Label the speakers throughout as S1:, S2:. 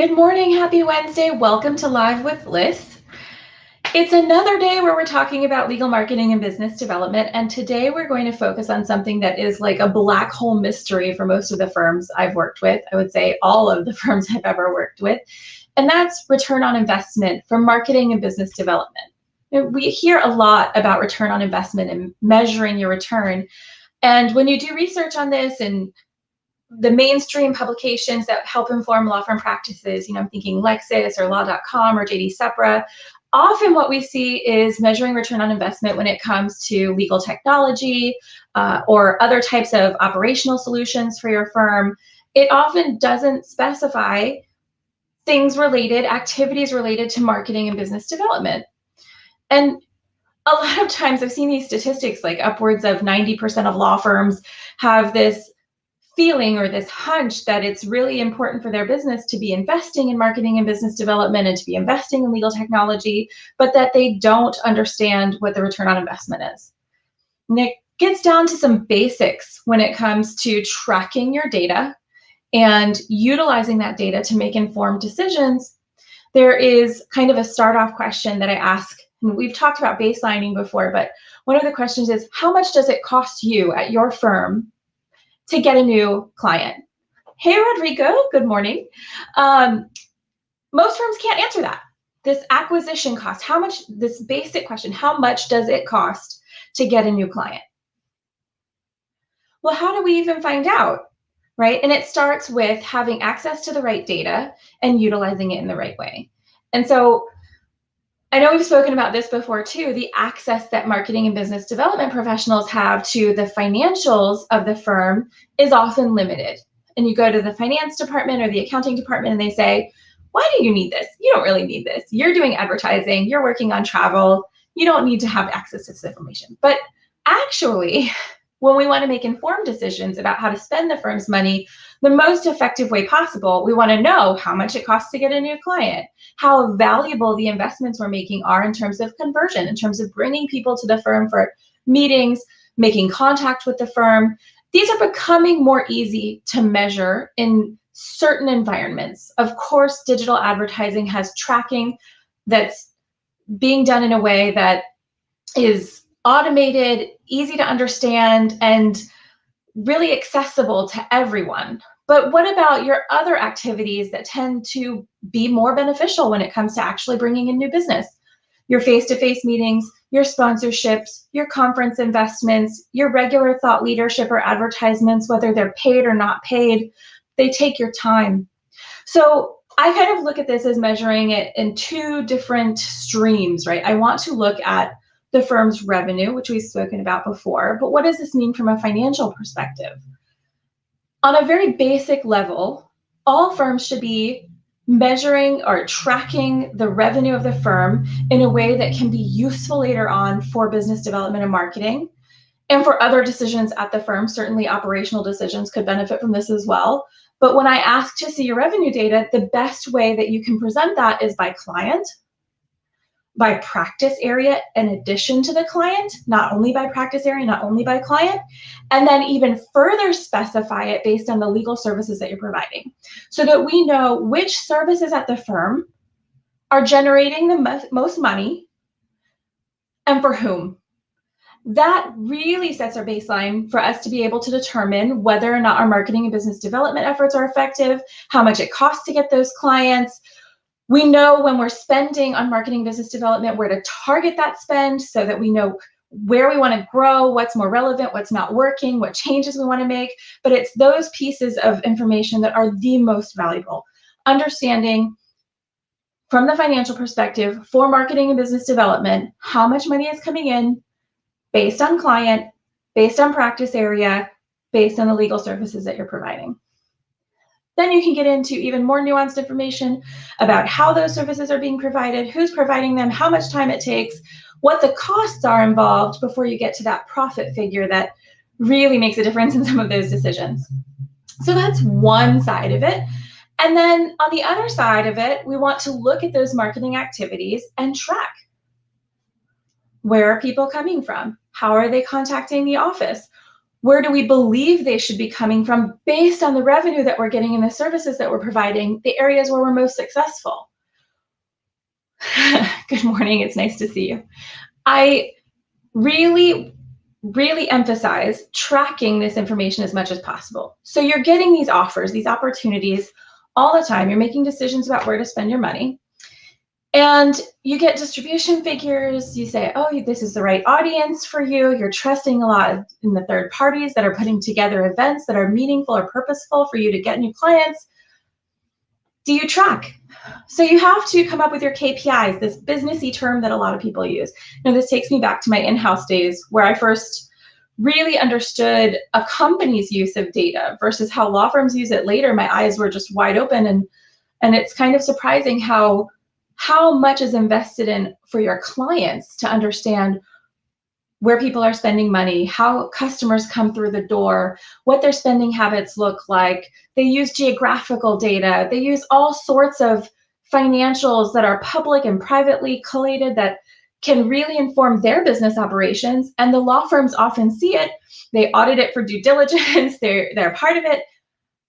S1: Good morning, happy Wednesday. Welcome to Live with Liz. It's another day where we're talking about legal marketing and business development, and today we're going to focus on something that is like a black hole mystery for most of the firms I've worked with. I would say all of the firms I've ever worked with, and that's return on investment for marketing and business development. We hear a lot about return on investment and measuring your return, and when you do research on this and the mainstream publications that help inform law firm practices, I'm thinking Lexis or Law.com or JD Sepra, often what we see is measuring return on investment when it comes to legal technology or other types of operational solutions for your firm. It often doesn't specify activities related to marketing and business development. And a lot of times I've seen these statistics, like upwards of 90% of law firms have this feeling or this hunch that it's really important for their business to be investing in marketing and business development and to be investing in legal technology, but that they don't understand what the return on investment is. And it gets down to some basics when it comes to tracking your data and utilizing that data to make informed decisions. There is kind of a start-off question that I ask, and we've talked about baselining before, but one of the questions is, how much does it cost you at your firm to get a new client? Hey, Rodrigo, good morning. Most firms can't answer that. This acquisition cost, this basic question, how much does it cost to get a new client? Well, how do we even find out, right? And it starts with having access to the right data and utilizing it in the right way. And so I know we've spoken about this before too, the access that marketing and business development professionals have to the financials of the firm is often limited. And you go to the finance department or the accounting department and they say, why do you need this? You don't really need this. You're doing advertising, you're working on travel, you don't need to have access to this information. But actually, when we want to make informed decisions about how to spend the firm's money the most effective way possible, we want to know how much it costs to get a new client, how valuable the investments we're making are in terms of conversion, in terms of bringing people to the firm for meetings, making contact with the firm. These are becoming more easy to measure in certain environments. Of course, digital advertising has tracking that's being done in a way that is automated, easy to understand, and really accessible to everyone. But what about your other activities that tend to be more beneficial when it comes to actually bringing in new business? Your face-to-face meetings, your sponsorships, your conference investments, your regular thought leadership or advertisements, whether they're paid or not paid, they take your time. So I kind of look at this as measuring it in two different streams, right? I want to look at the firm's revenue, which we've spoken about before, but what does this mean from a financial perspective? On a very basic level, all firms should be measuring or tracking the revenue of the firm in a way that can be useful later on for business development and marketing, and for other decisions at the firm. Certainly operational decisions could benefit from this as well. But when I ask to see your revenue data, the best way that you can present that is by client, by practice area in addition to the client, not only by practice area, not only by client, and then even further specify it based on the legal services that you're providing, so that we know which services at the firm are generating the most money and for whom. That really sets our baseline for us to be able to determine whether or not our marketing and business development efforts are effective, how much it costs to get those clients. We know when we're spending on marketing business development, where to target that spend so that we know where we want to grow, what's more relevant, what's not working, what changes we want to make. But it's those pieces of information that are the most valuable. Understanding from the financial perspective for marketing and business development, how much money is coming in based on client, based on practice area, based on the legal services that you're providing. Then you can get into even more nuanced information about how those services are being provided, who's providing them, how much time it takes, what the costs are involved before you get to that profit figure that really makes a difference in some of those decisions. So that's one side of it. And then on the other side of it, we want to look at those marketing activities and track. Where are people coming from? How are they contacting the office? Where do we believe they should be coming from based on the revenue that we're getting and the services that we're providing, the areas where we're most successful? Good morning, it's nice to see you. I really emphasize tracking this information as much as possible. So you're getting these offers, these opportunities all the time. You're making decisions about where to spend your money. And you get distribution figures. You say, oh, this is the right audience for you. You're trusting a lot in the third parties that are putting together events that are meaningful or purposeful for you to get new clients. Do you track? So you have to come up with your KPIs, this businessy term that a lot of people use. Now, this takes me back to my in-house days where I first really understood a company's use of data versus how law firms use it later. My eyes were just wide open, and it's kind of surprising how much is invested in for your clients to understand where people are spending money, how customers come through the door, what their spending habits look like. They use geographical data. They use all sorts of financials that are public and privately collated that can really inform their business operations. And the law firms often see it. They audit it for due diligence. They're part of it.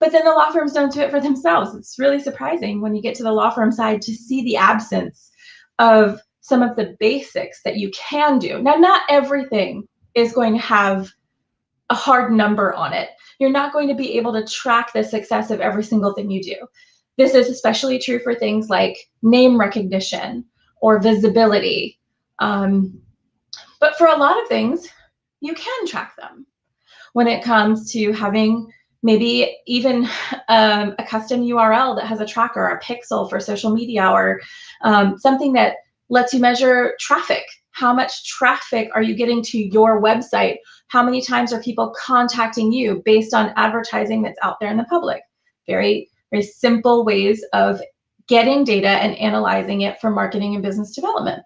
S1: But then the law firms don't do it for themselves. It's really surprising when you get to the law firm side to see the absence of some of the basics that you can do. Now, not everything is going to have a hard number on it. You're not going to be able to track the success of every single thing you do. This is especially true for things like name recognition or visibility. But for a lot of things, you can track them. When it comes to having maybe even a custom URL that has a tracker, a pixel for social media, or something that lets you measure traffic. How much traffic are you getting to your website? How many times are people contacting you based on advertising that's out there in the public? Very, very simple ways of getting data and analyzing it for marketing and business development.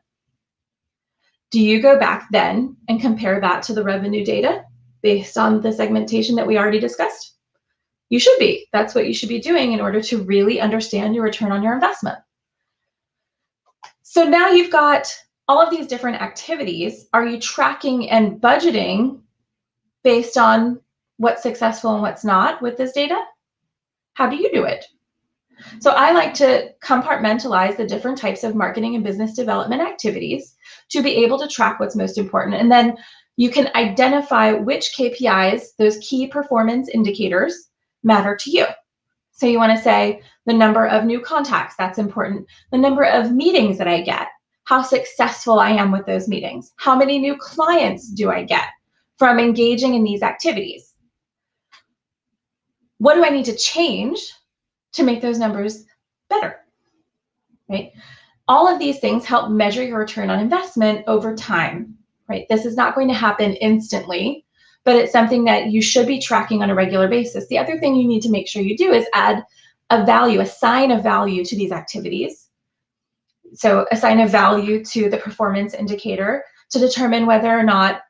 S1: Do you go back then and compare that to the revenue data based on the segmentation that we already discussed? You should be. That's what you should be doing in order to really understand your return on your investment. So now you've got all of these different activities. Are you tracking and budgeting based on what's successful and what's not with this data? How do you do it? So I like to compartmentalize the different types of marketing and business development activities to be able to track what's most important. And then you can identify which KPIs, those key performance indicators, matter to you. So you want to say the number of new contacts, that's important. The number of meetings that I get, how successful I am with those meetings. How many new clients do I get from engaging in these activities? What do I need to change to make those numbers better, right? All of these things help measure your return on investment over time, right? This is not going to happen instantly, but it's something that you should be tracking on a regular basis. The other thing you need to make sure you do is add a value, assign a value to these activities. So assign a value to the performance indicator to determine whether or not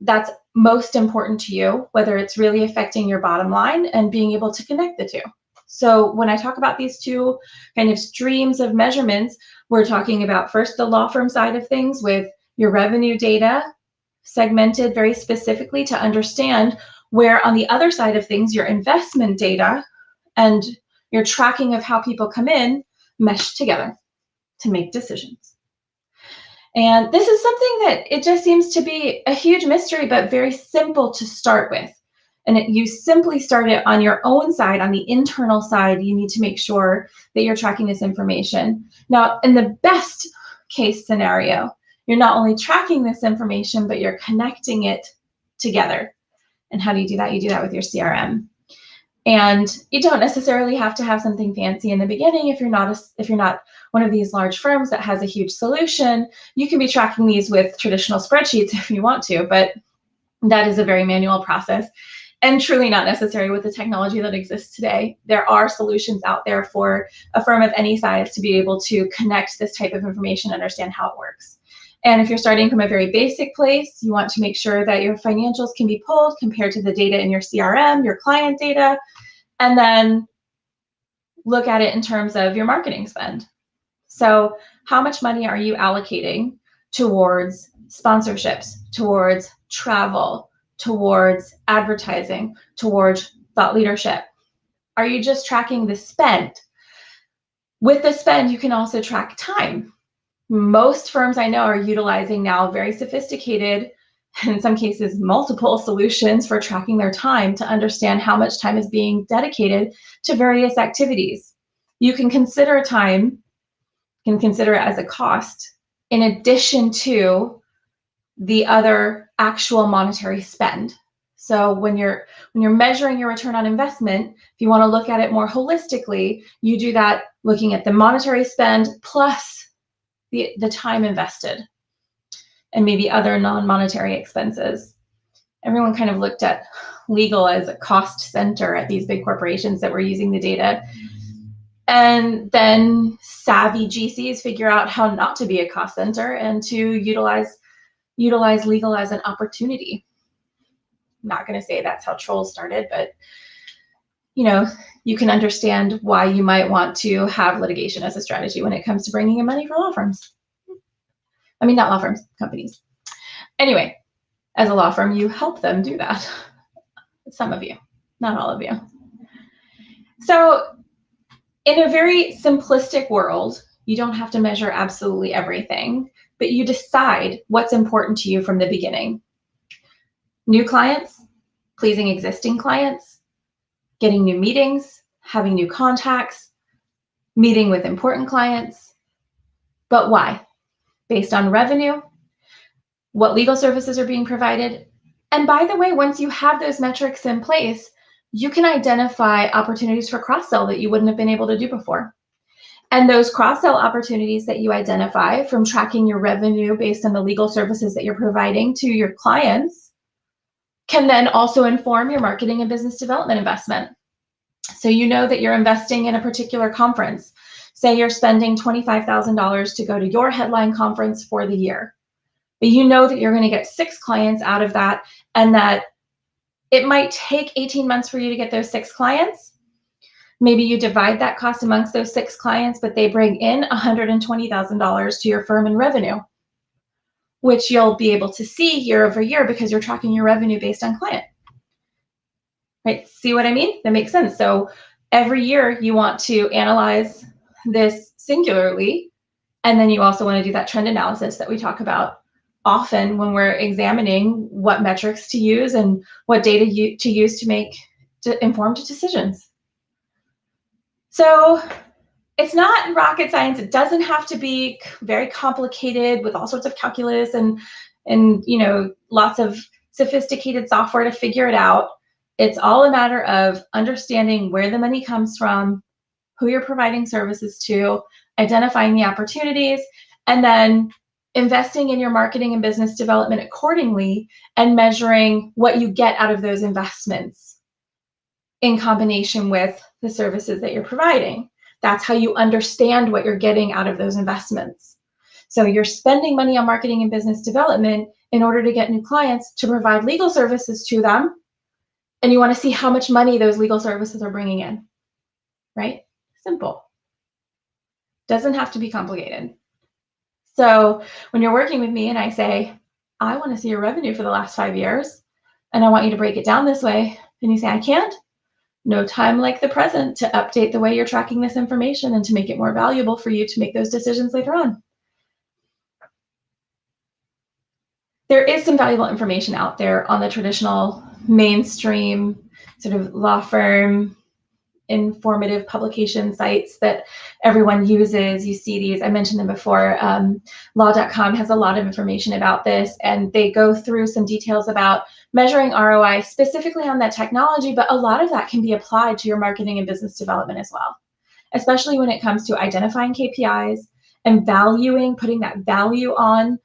S1: that's most important to you, whether it's really affecting your bottom line, and being able to connect the two. So when I talk about these two kind of streams of measurements, we're talking about first the law firm side of things with your revenue data segmented very specifically to understand where on the other side of things, your investment data and your tracking of how people come in mesh together to make decisions. And this is something that it just seems to be a huge mystery, but very simple to start with. And you simply start it on your own side, on the internal side. You need to make sure that you're tracking this information. Now, in the best case scenario, you're not only tracking this information, but you're connecting it together. And how do you do that? You do that with your CRM. And you don't necessarily have to have something fancy in the beginning. If you're not one of these large firms that has a huge solution, you can be tracking these with traditional spreadsheets if you want to, but that is a very manual process and truly not necessary with the technology that exists today. There are solutions out there for a firm of any size to be able to connect this type of information, understand how it works. And if you're starting from a very basic place, you want to make sure that your financials can be pulled compared to the data in your CRM, your client data, and then look at it in terms of your marketing spend. So how much money are you allocating towards sponsorships, towards travel, towards advertising, towards thought leadership? Are you just tracking the spend? With the spend, you can also track time. Most firms I know are utilizing now very sophisticated, in some cases multiple solutions for tracking their time to understand how much time is being dedicated to various activities. You can consider time, consider it as a cost in addition to the other actual monetary spend. So when you're measuring your return on investment, if you want to look at it more holistically, you do that looking at the monetary spend plus the time invested and maybe other non-monetary expenses. Everyone kind of looked at legal as a cost center at these big corporations that were using the data. And then savvy GCs figure out how not to be a cost center and to utilize legal as an opportunity. I'm not going to say that's how trolls started, but you can understand why you might want to have litigation as a strategy when it comes to bringing in money for law firms. I mean, not law firms, companies. Anyway, as a law firm, you help them do that. Some of you, not all of you. So in a very simplistic world, you don't have to measure absolutely everything, but you decide what's important to you from the beginning. New clients, pleasing existing clients, getting new meetings, having new contacts, meeting with important clients. But why? Based on revenue, what legal services are being provided. And by the way, once you have those metrics in place, you can identify opportunities for cross-sell that you wouldn't have been able to do before. And those cross-sell opportunities that you identify from tracking your revenue based on the legal services that you're providing to your clients can then also inform your marketing and business development investment. So you know that you're investing in a particular conference. Say you're spending $25,000 to go to your headline conference for the year. But you know that you're going to get 6 clients out of that, and that it might take 18 months for you to get those 6 clients. Maybe you divide that cost amongst those 6 clients, but they bring in $120,000 to your firm in revenue, which you'll be able to see year over year because you're tracking your revenue based on client. Right? See what I mean? That makes sense. So every year you want to analyze this singularly, and then you also want to do that trend analysis that we talk about often when we're examining what metrics to use and what data to use to make informed decisions. So it's not rocket science. It doesn't have to be very complicated with all sorts of calculus and lots of sophisticated software to figure it out. It's all a matter of understanding where the money comes from, who you're providing services to, identifying the opportunities, and then investing in your marketing and business development accordingly and measuring what you get out of those investments in combination with the services that you're providing. That's how you understand what you're getting out of those investments. So you're spending money on marketing and business development in order to get new clients to provide legal services to them, and you want to see how much money those legal services are bringing in, right? Simple. Doesn't have to be complicated. So when you're working with me and I say, I want to see your revenue for the last 5 years, and I want you to break it down this way, and you say, I can't. No time like the present to update the way you're tracking this information and to make it more valuable for you to make those decisions later on. There is some valuable information out there on the traditional mainstream sort of law firm informative publication sites that everyone uses. You see these, I mentioned them before. Law.com has a lot of information about this, and they go through some details about measuring ROI specifically on that technology, but a lot of that can be applied to your marketing and business development as well, especially when it comes to identifying KPIs and putting that value on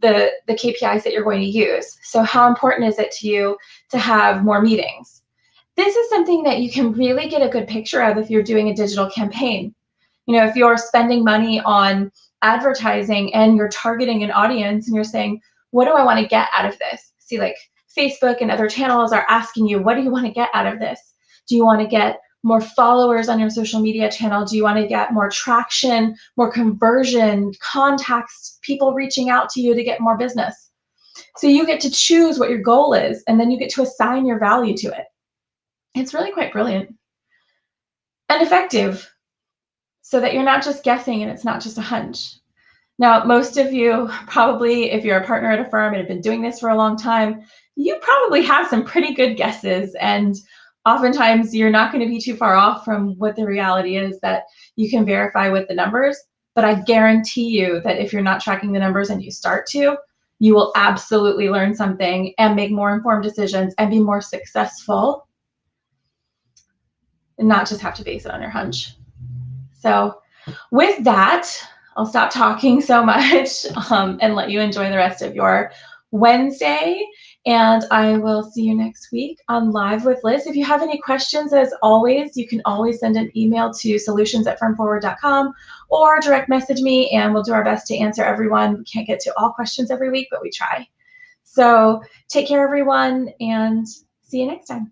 S1: the KPIs that you're going to use. So how important is it to you to have more meetings? This is something that you can really get a good picture of if you're doing a digital campaign. If you're spending money on advertising and you're targeting an audience and you're saying, what do I want to get out of this? See, like Facebook and other channels are asking you, what do you want to get out of this? Do you want to get more followers on your social media channel? Do you want to get more traction, more conversion, contacts, people reaching out to you to get more business? So you get to choose what your goal is, and then you get to assign your value to it. It's really quite brilliant and effective, so that you're not just guessing and it's not just a hunch. Now, most of you probably, if you're a partner at a firm and have been doing this for a long time, you probably have some pretty good guesses, and oftentimes you're not going to be too far off from what the reality is that you can verify with the numbers. But I guarantee you that if you're not tracking the numbers and you start to, you will absolutely learn something and make more informed decisions and be more successful, and not just have to base it on your hunch. So with that, I'll stop talking so much and let you enjoy the rest of your Wednesday. And I will see you next week on Live with Liz. If you have any questions, as always, you can always send an email to solutions@firmforward.com or direct message me, and we'll do our best to answer everyone. We can't get to all questions every week, but we try. So take care, everyone, and see you next time.